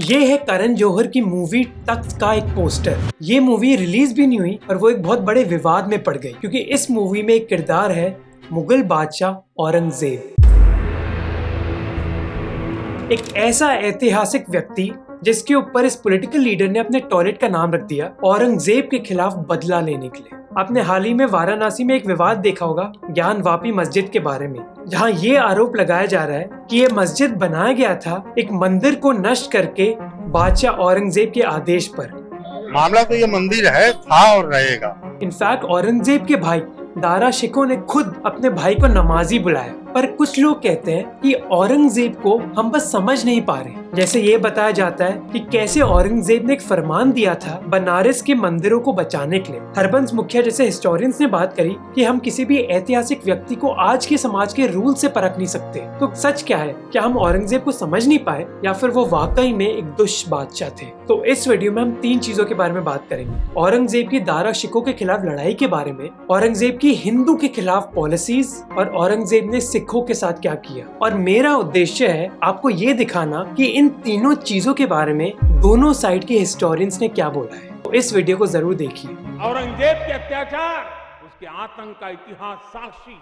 ये है करण जौहर की मूवी तख्त का एक पोस्टर। ये मूवी रिलीज भी नहीं हुई और वो एक बहुत बड़े विवाद में पड़ गई क्योंकि इस मूवी में एक किरदार है मुगल बादशाह औरंगजेब, एक ऐसा ऐतिहासिक व्यक्ति जिसके ऊपर इस पॉलिटिकल लीडर ने अपने टॉयलेट का नाम रख दिया औरंगजेब के खिलाफ बदला लेने के लिए। आपने हाल ही में वाराणसी में एक विवाद देखा होगा ज्ञान वापी मस्जिद के बारे में, जहां ये आरोप लगाया जा रहा है कि ये मस्जिद बनाया गया था एक मंदिर को नष्ट करके बादशाह औरंगजेब के आदेश पर। मामला तो ये मंदिर है, था और रहेगा। इनफैक्ट औरंगजेब के भाई दारा शिकोह ने खुद अपने भाई को नमाजी बुलाया, पर कुछ लोग कहते हैं कि औरंगजेब को हम बस समझ नहीं पा रहे। जैसे ये बताया जाता है कि कैसे औरंगजेब ने एक फरमान दिया था बनारस के मंदिरों को बचाने के लिए। हरबंस मुखिया जैसे हिस्टोरियंस ने बात करी कि हम किसी भी ऐतिहासिक व्यक्ति को आज के समाज के रूल से परख नहीं सकते। तो सच क्या है, क्या हम औरंगजेब को समझ नहीं पाए या फिर वो वाकई में एक दुष्ट बादशाह थे? तो इस वीडियो में हम 3 चीजों के बारे में बात करेंगे। औरंगजेब की दारा शिकोह के खिलाफ लड़ाई के बारे में, औरंगजेब की हिंदू के खिलाफ पॉलिसीज और औरंगजेब ने सिखों के साथ क्या किया। और मेरा उद्देश्य है आपको ये दिखाना कि इन तीनों चीजों के बारे में दोनों साइड के हिस्टोरियंस ने क्या बोला है। तो इस वीडियो को जरूर देखिए। औरंगजेब के अत्याचार, उसके आतंक का इतिहास साक्षी।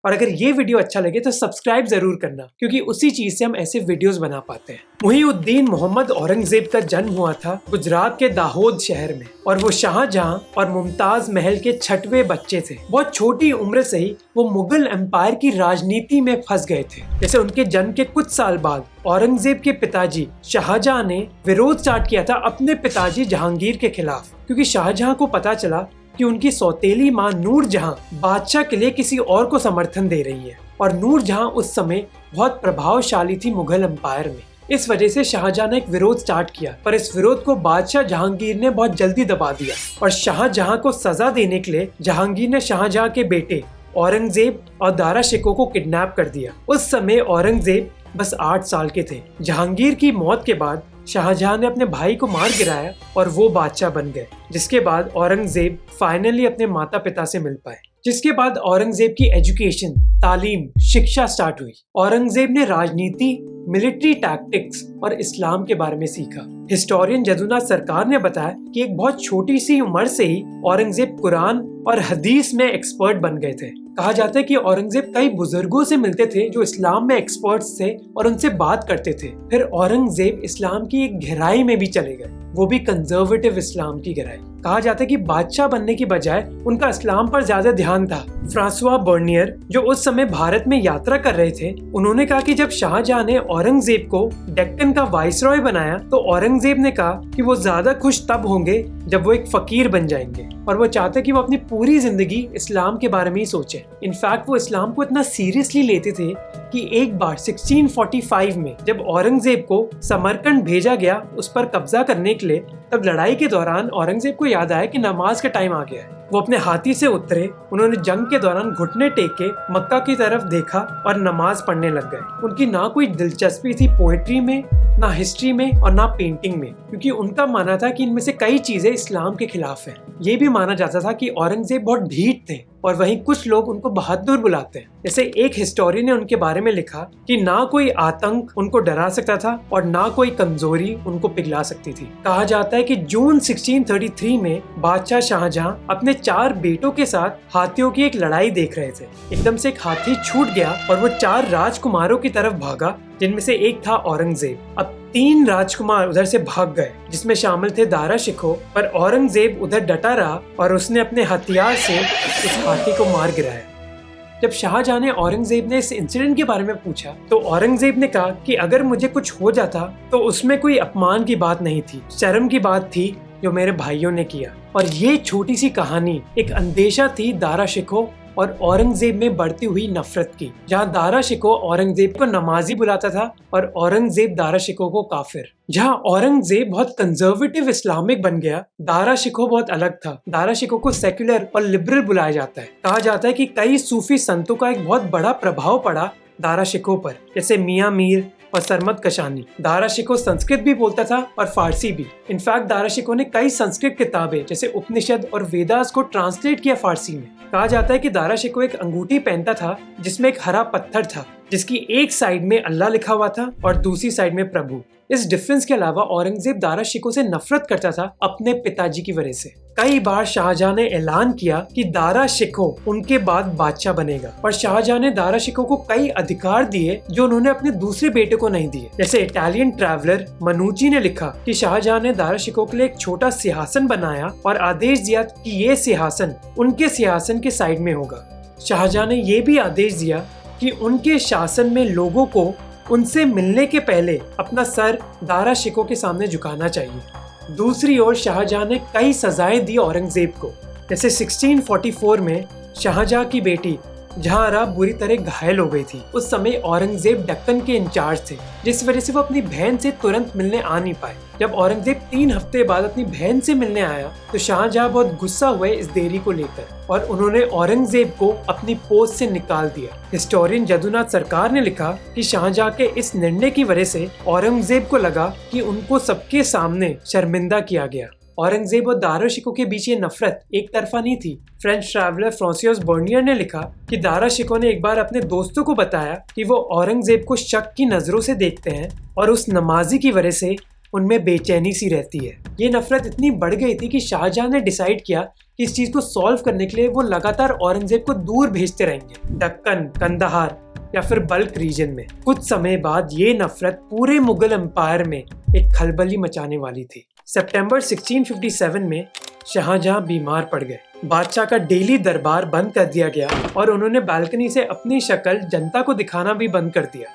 और अगर ये वीडियो अच्छा लगे तो सब्सक्राइब जरूर करना, क्योंकि उसी चीज से हम ऐसे वीडियोस बना पाते हैं। मुहीउद्दीन मोहम्मद औरंगजेब का जन्म हुआ था गुजरात के दाहोद शहर में, और वो शाहजहां और मुमताज महल के 6वें बच्चे थे। बहुत छोटी उम्र से ही वो मुगल एम्पायर की राजनीति में फंस गए थे। जैसे उनके जन्म के कुछ साल बाद औरंगजेब के पिताजी शाहजहां ने विरोध स्टार्ट किया था अपने पिताजी जहांगीर के खिलाफ, क्योंकि शाहजहां को पता चला कि उनकी सौतेली मां नूरजहां बादशाह के लिए किसी और को समर्थन दे रही है, और नूरजहां उस समय बहुत प्रभावशाली थी मुगल एम्पायर में। इस वजह से शाहजहां ने एक विरोध स्टार्ट किया, पर इस विरोध को बादशाह जहांगीर ने बहुत जल्दी दबा दिया, और शाहजहां को सजा देने के लिए जहांगीर ने शाहजहां के बेटे औरंगजेब और दारा शिकोह को किडनैप कर दिया। उस समय औरंगजेब बस 8 साल के थे। जहांगीर की मौत के बाद शाहजहां ने अपने भाई को मार गिराया और वो बादशाह बन गए, जिसके बाद औरंगजेब फाइनली अपने माता पिता से मिल पाए। जिसके बाद औरंगजेब की एजुकेशन, तालीम, शिक्षा स्टार्ट हुई। औरंगजेब ने राजनीति, मिलिट्री टैक्टिक्स और इस्लाम के बारे में सीखा। हिस्टोरियन जदुनाथ सरकार ने बताया कि एक बहुत छोटी सी उम्र से ही औरंगजेब कुरान और हदीस में एक्सपर्ट बन गए थे। कहा जाता है कि औरंगजेब कई बुजुर्गों से मिलते थे जो इस्लाम में एक्सपर्ट्स थे और उनसे बात करते थे। फिर औरंगजेब इस्लाम की एक गहराई में भी चले गए, वो भी कंजर्वेटिव इस्लाम की गहराई। कहा जाता है कि बादशाह बनने की बजाय उनका इस्लाम पर ज्यादा ध्यान था। फ्रांसवा बर्नियर, जो उस समय भारत में यात्रा कर रहे थे, उन्होंने कहा कि जब शाहजहां ने औरंगजेब को डेक्कन का वाइसरॉय बनाया तो औरंगजेब ने कहा कि वो ज्यादा खुश तब होंगे जब वो एक फकीर बन जाएंगे, और वो चाहते कि वो अपनी पूरी जिंदगी इस्लाम के बारे में ही सोचे। इनफैक्ट वो इस्लाम को इतना सीरियसली लेते थे कि एक बार 1645 में जब औरंगजेब को समरकंद भेजा गया उस पर कब्जा करने के लिए, तब लड़ाई के दौरान औरंगजेब को याद आया कि नमाज का टाइम आ गया है। वो अपने हाथी से उतरे, उन्होंने जंग के दौरान घुटने टेक के मक्का की तरफ देखा और नमाज पढ़ने लग गए। उनकी ना कोई दिलचस्पी थी पोएट्री में, ना हिस्ट्री में और ना पेंटिंग में, क्योंकि उनका मानना था कि इनमें से कई चीजें इस्लाम के खिलाफ हैं। ये भी माना जाता था कि औरंगजेब बहुत ढीठ थे, और वहीं कुछ लोग उनको बहादुर बुलाते हैं। जैसे एक हिस्टोरियन ने उनके बारे में लिखा कि ना कोई आतंक उनको डरा सकता था और ना कोई कमजोरी उनको पिघला सकती थी। कहा जाता है कि जून 1633 में बादशाह शाहजहां अपने 4 बेटों के साथ हाथियों की एक लड़ाई देख रहे थे। एकदम से एक हाथी छूट गया और वो 4 राजकुमारों की तरफ भागा, जिनमें से एक था औरंगजेब। अब 3 राजकुमार उधर से भाग गए, जिसमें शामिल थे दारा शिकोह, पर औरंगजेब उधर डटा रहा और उसने अपने हथियार से उस हाथी को मार गिराया। जब शाहजहां ने औरंगजेब ने इस इंसिडेंट के बारे में पूछा तो औरंगजेब ने कहा कि अगर मुझे कुछ हो जाता तो उसमें कोई अपमान की बात नहीं थी, शर्म की बात थी जो मेरे भाइयों ने किया। और ये छोटी सी कहानी एक अंदेशा थी दारा शिकोह और औरंगजेब में बढ़ती हुई नफरत की, जहां दारा शिकोह औरंगजेब को नमाजी बुलाता था और औरंगजेब दारा शिकोह को काफिर। जहां औरंगजेब बहुत कंजर्वेटिव इस्लामिक बन गया, दारा शिकोह बहुत अलग था। दारा शिकोह को सेक्युलर और लिबरल बुलाया जाता है। कहा जाता है कि कई सूफी संतों का एक बहुत बड़ा प्रभाव पड़ा दारा शिकोह पर, जैसे मियां मीर और सरमद कशानी। दारा शिकोह संस्कृत भी बोलता था और फारसी भी। इनफैक्ट दारा शिकोह ने कई संस्कृत किताबें जैसे उपनिषद और वेदास को ट्रांसलेट किया फारसी में। कहा जाता है कि दारा शिकोह एक अंगूठी पहनता था जिसमें एक हरा पत्थर था, जिसकी एक साइड में अल्लाह लिखा हुआ था और दूसरी साइड में प्रभु। इस डिफरेंस के अलावा औरंगजेब दारा शिकोह से नफरत करता था अपने पिताजी की वजह से। कई बार शाहजहां ने ऐलान किया कि दारा शिकोह उनके बाद बादशाह बनेगा और शाहजहां ने दारा शिकोह को कई अधिकार दिए जो उन्होंने अपने दूसरे बेटे को नहीं दिए। जैसे इटालियन ट्रैवलर मनुची ने लिखा कि शाहजहां ने दारा शिकोह के लिए एक छोटा सिंहासन बनाया और आदेश दिया कि ये सिंहासन उनके सिंहासन के साइड में होगा। शाहजहां ने ये भी आदेश दिया कि उनके शासन में लोगों को उनसे मिलने के पहले अपना सर दारा शिकोह के सामने झुकाना चाहिए। दूसरी ओर शाहजहां ने कई सजाएं दी औरंगजेब को। जैसे 1644 में शाहजहां की बेटी जहांआरा बुरी तरह घायल हो गई थी। उस समय औरंगजेब दक्कन के इंचार्ज थे, जिस वजह से वो अपनी बहन से तुरंत मिलने आ नहीं पाए। जब औरंगजेब 3 हफ्ते बाद अपनी बहन से मिलने आया तो शाहजहां बहुत गुस्सा हुए इस देरी को लेकर और उन्होंने औरंगजेब को अपनी पोस्ट से निकाल दिया। हिस्टोरियन जदुनाथ सरकार ने लिखा कि शाहजहां के इस निर्णय की वजह से औरंगजेब को लगा कि उनको सबके सामने शर्मिंदा किया गया। औरंगजेब और दारा शिकोह के बीच ये नफरत एक तरफा नहीं थी। फ्रेंच ट्रैवलर फ्रांसिस बर्नियर ने लिखा कि दारा शिकोह ने एक बार अपने दोस्तों को बताया कि वो औरंगजेब को शक की नजरों से देखते हैं और उस नमाजी की वजह से उनमें बेचैनी सी रहती है। ये नफरत इतनी बढ़ गई थी कि शाहजहां ने डिसाइड किया कि इस चीज को सॉल्व करने के लिए वो लगातार औरंगजेब को दूर भेजते रहेंगे, दक्कन, कंदाहार या फिर बल्क रीजन में। कुछ समय बाद ये नफरत पूरे मुगल एम्पायर में एक खलबली मचाने वाली थी। सितंबर 1657 में शाहजहां बीमार पड़ गए। बादशाह का डेली दरबार बंद कर दिया गया और उन्होंने बालकनी से अपनी शक्ल जनता को दिखाना भी बंद कर दिया।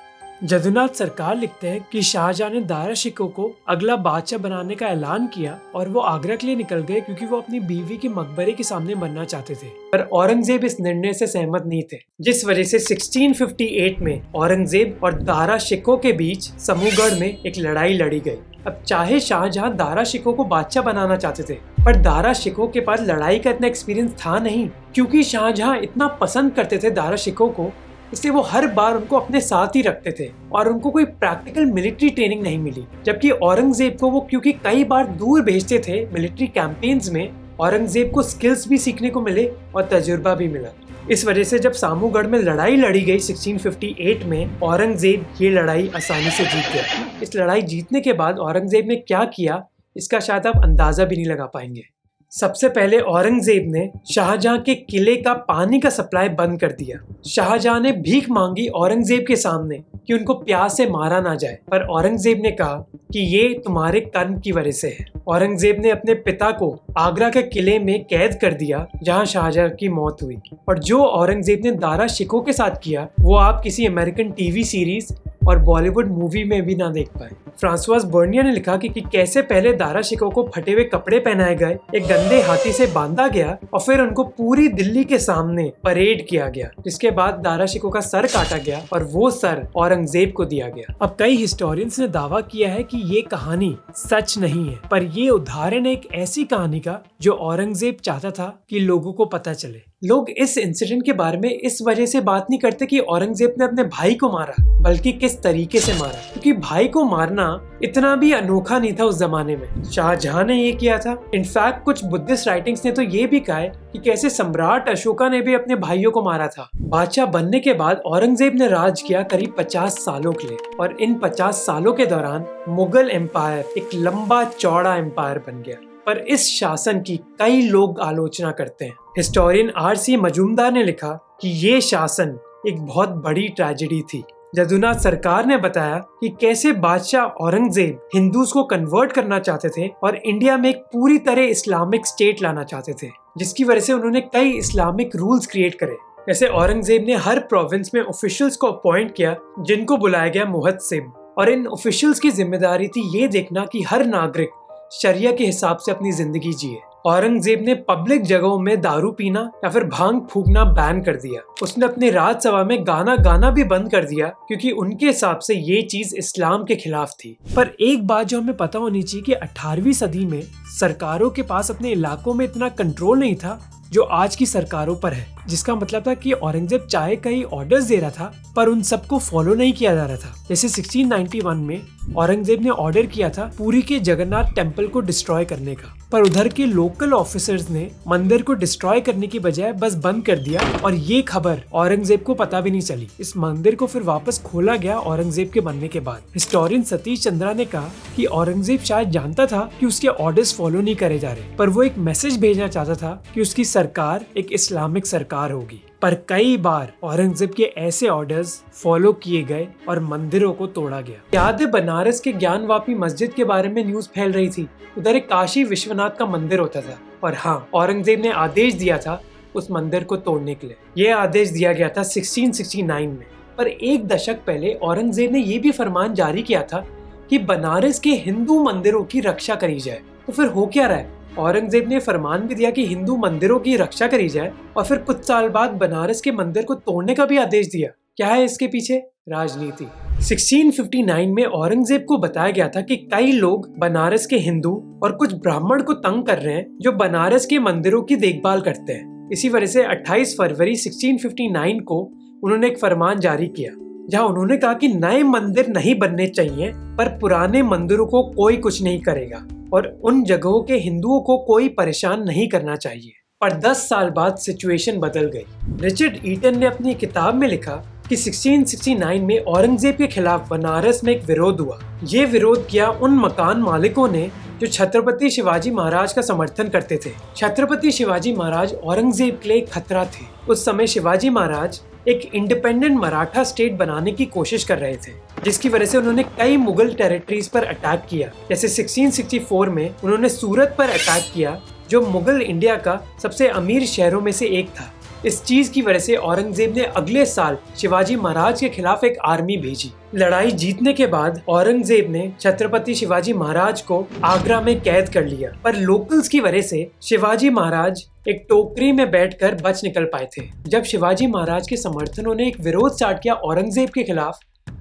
जदुनाथ सरकार लिखते हैं कि शाहजहां ने दारा शिकोह को अगला बादशाह बनाने का ऐलान किया और वो आगरा के लिए निकल गए क्योंकि वो अपनी बीवी के मकबरे के सामने बनना चाहते थे। पर औरंगजेब इस निर्णय से सहमत नहीं थे, जिस वजह से 1658 में औरंगजेब और दारा शिकोह के बीच समूहगढ़ में एक लड़ाई लड़ी गई। अब चाहे शाहजहां दारा शिकोह को बादशाह बनाना चाहते थे, पर दारा शिकोह के पास लड़ाई का इतना एक्सपीरियंस था नहीं। क्योंकि शाहजहां इतना पसंद करते थे दारा शिकोह को, इसलिए वो हर बार उनको अपने साथ ही रखते थे और उनको कोई प्रैक्टिकल मिलिट्री ट्रेनिंग नहीं मिली। जबकि औरंगजेब को वो क्योंकि कई बार दूर भेजते थे मिलिट्री कैंपेन्स में, औरंगजेब को स्किल्स भी सीखने को मिले और तजुर्बा भी मिला। इस वजह से जब सामूगढ़ में लड़ाई लड़ी गई 1658 में, औरंगजेब ये लड़ाई आसानी से जीत गया। इस लड़ाई जीतने के बाद औरंगजेब ने क्या किया, इसका शायद आप अंदाजा भी नहीं लगा पाएंगे। सबसे पहले औरंगजेब ने शाहजहां के किले का पानी का सप्लाई बंद कर दिया। शाहजहां ने भीख मांगी औरंगजेब के सामने कि उनको प्यास से मारा ना जाए, पर औरंगजेब ने कहा कि ये तुम्हारे कर्म की वजह से है। औरंगजेब ने अपने पिता को आगरा के किले में कैद कर दिया जहां शाहजहां की मौत हुई। और जो औरंगजेब ने दारा शिकोह के साथ किया वो आप किसी अमेरिकन टीवी सीरीज और बॉलीवुड मूवी में भी ना देख पाए। फ्रांसवास बर्नियर ने लिखा कि कैसे पहले दारा शिकोह को फटे हुए कपड़े पहनाए गए, एक गंदे हाथी से बांधा गया और फिर उनको पूरी दिल्ली के सामने परेड किया गया, जिसके बाद दारा शिकोह का सर काटा गया और वो सर औरंगजेब को दिया गया। अब कई हिस्टोरियंस ने दावा किया है कि ये कहानी सच नहीं है, पर ये उदाहरण है एक ऐसी कहानी का जो औरंगजेब चाहता था कि लोगों को पता चले। लोग इस इंसिडेंट के बारे में इस वजह से बात नहीं करते कि औरंगजेब ने अपने भाई को मारा, बल्कि किस तरीके से मारा, क्योंकि भाई को मारना इतना भी अनोखा नहीं था उस जमाने में। शाहजहां ने ये किया था। इनफैक्ट कुछ बुद्धिस्ट राइटिंग्स ने तो ये भी कहा है कि कैसे सम्राट अशोका ने भी अपने भाइयों को मारा था। बादशाह बनने के बाद औरंगजेब ने राज किया करीब 50 सालों के लिए और इन 50 सालों के दौरान मुगल एम्पायर एक लंबा चौड़ा एम्पायर बन गया। पर इस शासन की कई लोग आलोचना करते हैं। Historian R.C. मजूमदार ने लिखा कि ये शासन एक बहुत बड़ी ट्रेजेडी थी। जदुनाथ सरकार ने बताया कि कैसे बादशाह औरंगजेब हिंदूज को कन्वर्ट करना चाहते थे और इंडिया में एक पूरी तरह इस्लामिक स्टेट लाना चाहते थे, जिसकी वजह से उन्होंने कई इस्लामिक रूल्स क्रिएट करे। जैसे औरंगजेब ने हर प्रोविंस में ऑफिशियल्स को अपॉइंट किया जिनको बुलाया गया मुहत्सिब, और इन ऑफिशियल्स की जिम्मेदारी थी ये देखना कि हर नागरिक शरिया के हिसाब से अपनी जिंदगी जिए। औरंगजेब ने पब्लिक जगहों में दारू पीना या फिर भांग फूकना बैन कर दिया। उसने अपने राजसभा में गाना गाना भी बंद कर दिया क्योंकि उनके हिसाब से ये चीज इस्लाम के खिलाफ थी। पर एक बात जो हमें पता होनी चाहिए कि 18वीं सदी में सरकारों के पास अपने इलाकों में इतना कंट्रोल नहीं था जो आज की सरकारों पर है। जिसका मतलब था कि औरंगजेब चाहे कई ऑर्डर्स दे रहा था पर उन सबको फॉलो नहीं किया जा रहा था। जैसे 1691 में औरंगजेब ने ऑर्डर किया था पुरी के जगन्नाथ टेम्पल को डिस्ट्रॉय करने का, पर उधर के लोकल ऑफिसर्स ने मंदिर को डिस्ट्रॉय करने की बजाय बस बंद कर दिया और ये खबर औरंगजेब को पता भी नहीं चली। इस मंदिर को फिर वापस खोला गया औरंगजेब के बनने के बाद। हिस्टोरियन सतीश चंद्रा ने कहा कि औरंगजेब शायद जानता था कि उसके ऑर्डर्स फॉलो नहीं करे जा रहे, पर वो एक मैसेज भेजना चाहता था कि उसकी सरकार एक इस्लामिक सरकार होगी। पर कई बार औरंगजेब के ऐसे ऑर्डर्स फॉलो किए गए और मंदिरों को तोड़ा गया। याद है बनारस के ज्ञानवापी मस्जिद के बारे में न्यूज फैल रही थी। उधर एक काशी विश्वनाथ का मंदिर होता था और हाँ, औरंगजेब ने आदेश दिया था उस मंदिर को तोड़ने के लिए। यह आदेश दिया गया था 1669 में। पर एक दशक पहले औरंगजेब ने यह भी फरमान जारी किया था कि बनारस के हिंदू मंदिरों की रक्षा करी जाए। तो फिर हो क्या रहा है? औरंगजेब ने फरमान भी दिया कि हिंदू मंदिरों की रक्षा करी जाए और फिर कुछ साल बाद बनारस के मंदिर को तोड़ने का भी आदेश दिया। क्या है इसके पीछे? राजनीति। 1659 में औरंगजेब को बताया गया था कि कई लोग बनारस के हिंदू और कुछ ब्राह्मण को तंग कर रहे हैं जो बनारस के मंदिरों की देखभाल करते हैं। इसी वजह से 28 फरवरी 1659 को उन्होंने एक फरमान जारी किया जहां उन्होंने कहा कि नए मंदिर नहीं बनने चाहिए पर पुराने मंदिरों को कोई कुछ नहीं करेगा और उन जगहों के हिंदुओं को कोई परेशान नहीं करना चाहिए। पर 10 साल बाद सिचुएशन बदल गई। रिचर्ड ईटन ने अपनी किताब में लिखा कि 1669 में औरंगजेब के खिलाफ बनारस में एक विरोध हुआ। ये विरोध किया उन मकान मालिकों ने जो छत्रपति शिवाजी महाराज का समर्थन करते थे। छत्रपति शिवाजी महाराज औरंगजेब के लिए एक खतरा थे। उस समय शिवाजी महाराज एक इंडिपेंडेंट मराठा स्टेट बनाने की कोशिश कर रहे थे, जिसकी वजह से उन्होंने कई मुगल टेरिटरीज पर अटैक किया। जैसे 1664 में उन्होंने सूरत पर अटैक किया जो मुगल इंडिया का सबसे अमीर शहरों में से एक था। इस चीज की वजह से औरंगजेब ने अगले साल शिवाजी महाराज के खिलाफ एक आर्मी भेजी। लड़ाई जीतने के बाद औरंगजेब ने छत्रपति शिवाजी महाराज को आगरा में कैद कर लिया, पर लोकल्स की वजह से शिवाजी महाराज एक टोकरी में बैठकर बच निकल पाए थे। जब शिवाजी महाराज के समर्थकों ने एक विरोध स्टार्ट किया औरंगजेब के खिलाफ,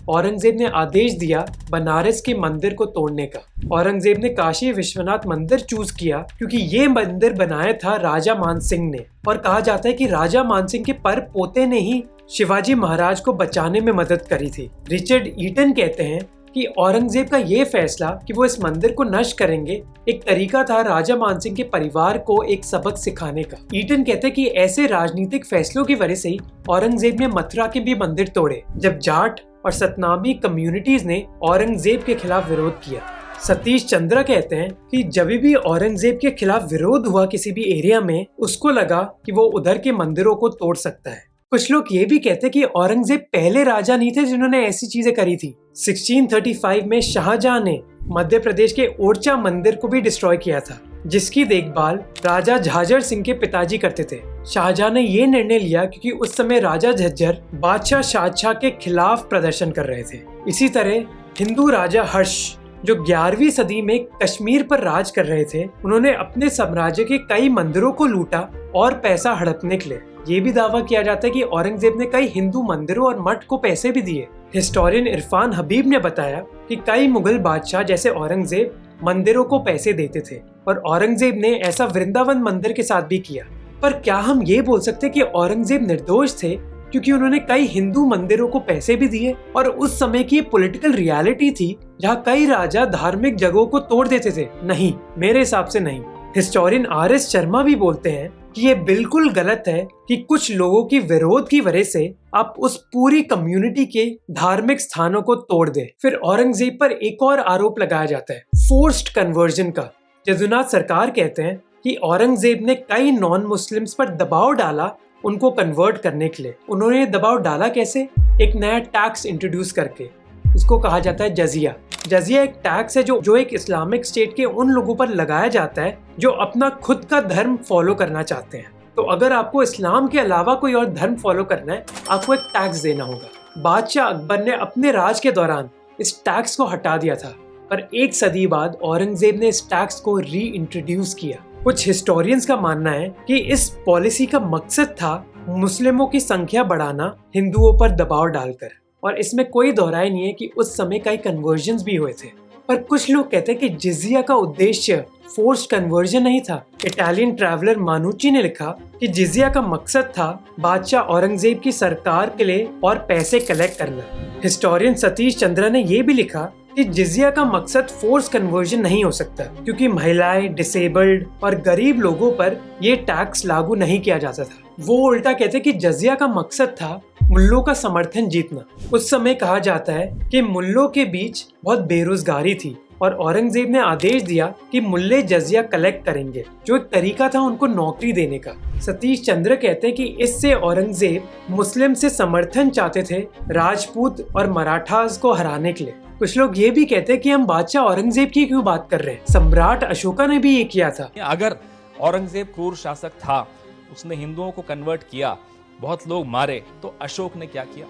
औरंगजेब ने आदेश दिया बनारस के मंदिर को तोड़ने का। औरंगजेब ने काशी विश्वनाथ मंदिर चूज किया क्योंकि ये मंदिर बनाया था राजा मानसिंह ने, और कहा जाता है कि राजा मानसिंह के पर पोते ने ही शिवाजी महाराज को बचाने में मदद करी थी। रिचर्ड ईटन कहते हैं कि औरंगजेब का ये फैसला कि वो इस मंदिर को नष्ट करेंगे एक तरीका था राजा मानसिंह के परिवार को एक सबक सिखाने का। ईटन कहते हैं कि ऐसे राजनीतिक फैसलों की वजह से ही औरंगजेब ने मथुरा के भी मंदिर तोड़े जब जाट और सतनामी कम्युनिटीज ने औरंगजेब के खिलाफ विरोध किया। सतीश चंद्रा कहते हैं कि जब भी औरंगजेब के खिलाफ विरोध हुआ किसी भी एरिया में, उसको लगा कि वो उधर के मंदिरों को तोड़ सकता है। कुछ लोग ये भी कहते हैं कि औरंगजेब पहले राजा नहीं थे जिन्होंने ऐसी चीजें करी थी। 1635 में शाहजहां ने मध्य प्रदेश के ओरछा मंदिर को भी डिस्ट्रॉय किया था, जिसकी देखभाल राजा झाझर सिंह के पिताजी करते थे। शाहजहां ने ये निर्णय लिया क्योंकि उस समय राजा झज्जर बादशाह शाहजहां के खिलाफ प्रदर्शन कर रहे थे। इसी तरह हिंदू राजा हर्ष जो 11वीं सदी में कश्मीर पर राज कर रहे थे, उन्होंने अपने साम्राज्य के कई मंदिरों को लूटा और पैसा हड़पने के लिए। ये भी दावा किया जाता है कि औरंगजेब ने कई हिंदू मंदिरों और मठ को पैसे भी दिए। हिस्टोरियन इरफान हबीब ने बताया कि कई मुगल बादशाह जैसे औरंगजेब मंदिरों को पैसे देते थे और औरंगजेब ने ऐसा वृंदावन मंदिर के साथ भी किया। पर क्या हम ये बोल सकते कि औरंगजेब निर्दोष थे क्योंकि उन्होंने कई हिंदू मंदिरों को पैसे भी दिए और उस समय की पॉलिटिकल रियलिटी थी जहाँ कई राजा धार्मिक जगहों को तोड़ देते थे? नहीं, मेरे हिसाब से नहीं। Historian RS. शर्मा भी बोलते हैं कि ये बिल्कुल गलत है कि कुछ लोगों की विरोध की वजह से आप उस पूरी कम्युनिटी के धार्मिक स्थानों को तोड़ दे। फिर औरंगजेब पर एक और आरोप लगाया जाता है फोर्स्ड कन्वर्जन का। जदुनाथ सरकार कहते हैं कि औरंगजेब ने कई नॉन मुस्लिम्स पर दबाव डाला उनको कन्वर्ट करने के लिए। उन्होंने दबाव डाला कैसे? एक नया टैक्स इंट्रोड्यूस करके। इसको कहा जाता है जजिया। जजिया एक टैक्स है जो एक इस्लामिक स्टेट के उन लोगों पर लगाया जाता है जो अपना खुद का धर्म फॉलो करना चाहते हैं। तो अगर आपको इस्लाम के अलावा कोई और धर्म फॉलो करना है, आपको एक टैक्स देना होगा। बादशाह अकबर ने अपने राज के दौरान इस टैक्स को हटा दिया था, पर एक सदी बाद औरंगजेब ने इस टैक्स को री इंट्रोड्यूस किया। कुछ हिस्टोरियंस का मानना है कि इस पॉलिसी का मकसद था मुस्लिमों की संख्या बढ़ाना हिंदुओं पर दबाव डालकर, और इसमें कोई दोहराई नहीं है कि उस समय कई कन्वर्जन्स भी हुए थे। पर कुछ लोग कहते हैं कि जिजिया का उद्देश्य फोर्स्ड कन्वर्जन नहीं था। इटालियन ट्रैवलर मानुची ने लिखा कि जिजिया का मकसद था बादशाह औरंगजेब की सरकार के लिए और पैसे कलेक्ट करना। हिस्टोरियन सतीश चंद्रा ने यह भी लिखा कि जिजिया का मकसद फोर्स कन्वर्जन नहीं हो सकता, क्योंकि महिलाएं, डिसेबल्ड और गरीब लोगों पर ये टैक्स लागू नहीं किया जाता था। वो उल्टा कहते कि जिजिया का मकसद था मुल्लों का समर्थन जीतना। उस समय कहा जाता है कि मुल्लों के बीच बहुत बेरोजगारी थी और औरंगजेब ने आदेश दिया कि मुल्ले जजिया कलेक्ट करेंगे, जो एक तरीका था उनको नौकरी देने का। सतीश चंद्र कहते हैं कि इससे औरंगजेब मुस्लिम से समर्थन चाहते थे राजपूत और मराठास को हराने के लिए। कुछ लोग ये भी कहते हैं कि हम बादशाह औरंगजेब की क्यों बात कर रहे हैं, सम्राट अशोका ने भी ये किया था। अगर औरंगजेब क्रूर शासक था, उसने हिंदुओं को कन्वर्ट किया, बहुत लोग मारे, तो अशोक ने क्या किया?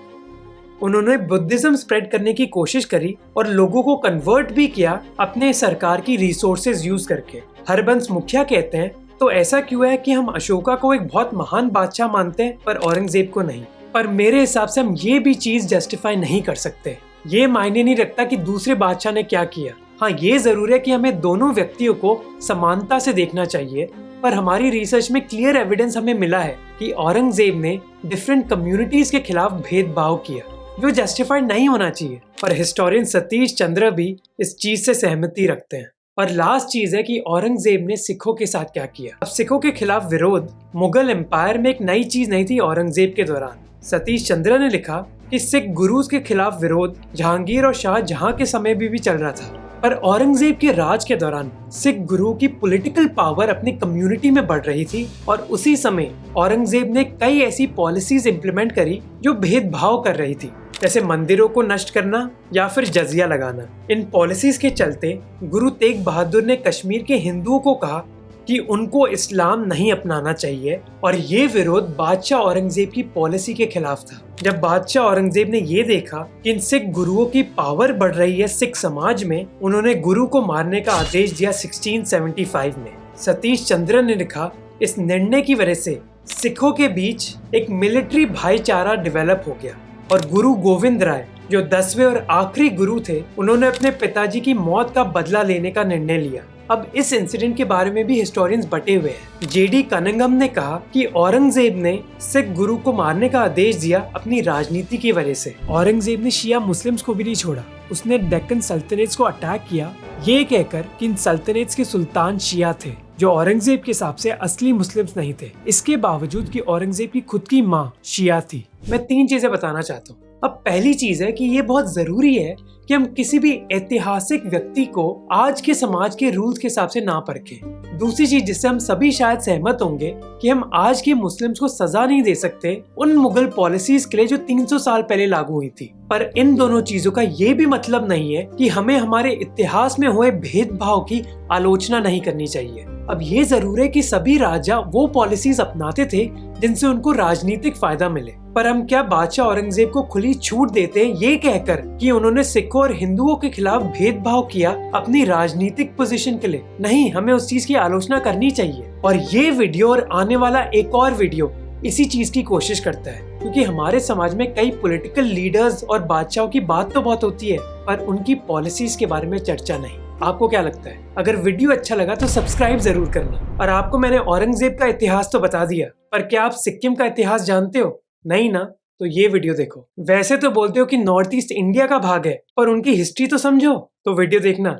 उन्होंने बुद्धिज्म स्प्रेड करने की कोशिश करी और लोगों को कन्वर्ट भी किया अपने सरकार की रिसोर्सेज यूज करके। हरबंस मुखिया कहते हैं तो ऐसा क्यों है कि हम अशोका को एक बहुत महान बादशाह मानते हैं पर औरंगजेब को नहीं। पर मेरे हिसाब से हम ये भी चीज जस्टिफाई नहीं कर सकते। ये मायने नहीं रखता कि दूसरे बादशाह ने क्या किया। हाँ, ये जरूर है कि हमें दोनों व्यक्तियों को समानता से देखना चाहिए, पर हमारी रिसर्च में क्लियर एविडेंस हमें मिला है कि औरंगजेब ने डिफरेंट कम्युनिटीज के खिलाफ भेदभाव किया, जो जस्टिफाइड नहीं होना चाहिए। पर हिस्टोरियन सतीश चंद्र भी इस चीज से सहमति रखते हैं। और लास्ट चीज है कि औरंगजेब ने सिखों के साथ क्या किया। अब सिखों के खिलाफ विरोध मुगल एम्पायर में एक नई चीज नहीं थी औरंगजेब के दौरान। सतीश चंद्र ने लिखा कि सिख गुरुज के खिलाफ विरोध जहांगीर और शाहजहां के समय भी चल रहा था, पर औरंगजेब के राज के दौरान सिख गुरु की पॉलिटिकल पावर अपनी कम्युनिटी में बढ़ रही थी और उसी समय औरंगजेब ने कई ऐसी पॉलिसीज इंप्लीमेंट करी जो भेदभाव कर रही थी, जैसे मंदिरों को नष्ट करना या फिर जजिया लगाना। इन पॉलिसीज के चलते गुरु तेग बहादुर ने कश्मीर के हिंदुओं को कहा कि उनको इस्लाम नहीं अपनाना चाहिए और ये विरोध बादशाह औरंगजेब की पॉलिसी के खिलाफ था। जब बादशाह औरंगजेब ने ये देखा कि इन सिख गुरुओं की पावर बढ़ रही है सिख समाज में, उन्होंने गुरु को मारने का आदेश दिया 1675 में। सतीश चंद्र ने लिखा, इस निर्णय की वजह से सिखों के बीच एक मिलिट्री भाईचारा डेवलप हो गया और गुरु गोविंद राय, जो 10वें और आखिरी गुरु थे, उन्होंने अपने पिताजी की मौत का बदला लेने का निर्णय लिया। अब इस इंसिडेंट के बारे में भी हिस्टोरियंस बटे हुए हैं। जेडी कनिंघम ने कहा कि औरंगजेब ने सिख गुरु को मारने का आदेश दिया अपनी राजनीति की वजह से। औरंगजेब ने शिया मुस्लिम्स को भी नहीं छोड़ा, उसने डेक्कन सल्तनत को अटैक किया, ये कहकर कि इन सल्तनत के सुल्तान शिया थे, जो औरंगजेब के हिसाब से असली मुस्लिम्स नहीं थे। इसके बावजूद कि औरंगजेब की खुद की माँ शिया थी। मैं 3 चीजें बताना चाहता हूँ। अब पहली चीज है कि ये बहुत जरूरी है कि हम किसी भी ऐतिहासिक व्यक्ति को आज के समाज के रूल्स के हिसाब से ना परखें। दूसरी चीज जिससे हम सभी शायद सहमत होंगे कि हम आज के मुस्लिम्स को सजा नहीं दे सकते उन मुगल पॉलिसीज के लिए जो 300 साल पहले लागू हुई थी। पर इन दोनों चीजों का ये भी मतलब नहीं है कि हमें हमारे इतिहास में हुए भेदभाव की आलोचना नहीं करनी चाहिए। अब ये जरूर है कि सभी राजा वो पॉलिसीज अपनाते थे जिनसे उनको राजनीतिक फायदा मिले, पर हम क्या बादशाह औरंगजेब को खुली छूट देते हैं ये कहकर कि उन्होंने सिखों और हिंदुओं के खिलाफ भेदभाव किया अपनी राजनीतिक पोजीशन के लिए? नहीं, हमें उस चीज की आलोचना करनी चाहिए। और ये वीडियो और आने वाला एक और वीडियो इसी चीज की कोशिश करता है, क्योंकि हमारे समाज में कई पॉलिटिकल लीडर्स और बादशाहों की बात तो बहुत होती है पर उनकी पॉलिसीज के बारे में चर्चा नहीं। आपको क्या लगता है? अगर वीडियो अच्छा लगा तो सब्सक्राइब जरूर करना। और आपको मैंने औरंगजेब का इतिहास तो बता दिया, पर क्या आप सिक्किम का इतिहास जानते हो? नहीं ना? तो ये वीडियो देखो। वैसे तो बोलते हो कि नॉर्थ ईस्ट इंडिया का भाग है, पर उनकी हिस्ट्री तो समझो। तो वीडियो देखना।